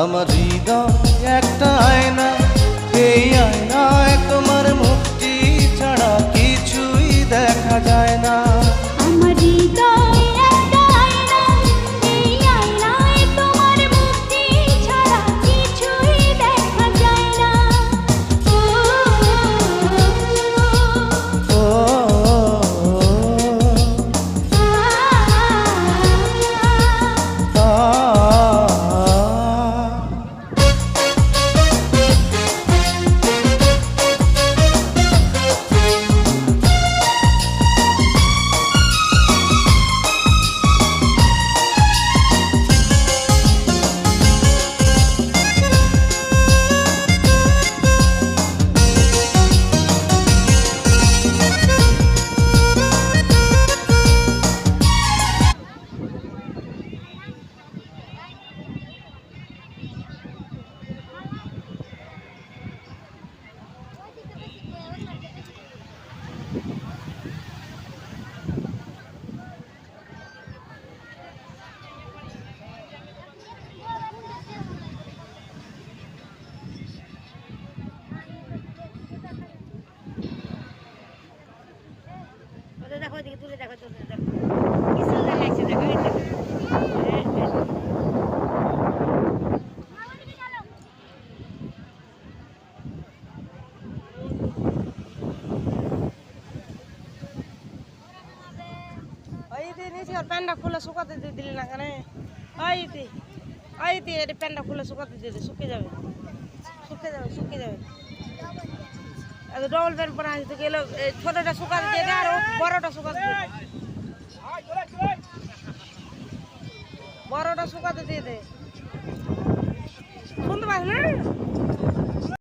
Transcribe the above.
আমার হৃদয় একটা আয়না, এই আয়নায় তোমার মুক্তি ছাড়া কিছুই দেখা যায় না। আমার হৃদয় একটা আয়না, এই আয়নায় তোমার মুক্তি ছাড়া কিছুই দেখা যায় না। ও দেখো এদিকে তুলে দেখো, তুলে দেখো কি সুন্দর লাগছে, দেখো এই দেখো। ওইতে নিচে আর প্যান্টটা খুলে শুকাতে দিয়ে দিলি না কেন? ওইতে ওইতে এটা প্যান্টটা খুলে শুকাতে দিয়ে দে, শুকিয়ে যাবে, শুকিয়ে যাবে, শুকিয়ে যাবে। এত ডবল প্যান্ট পরা আছে তো গেলে ছোটটা শুকাতে দিয়ে দে আর বড়টা শুকাতে দিয়ে দে, বড়টা শুকাতে দিয়ে দে।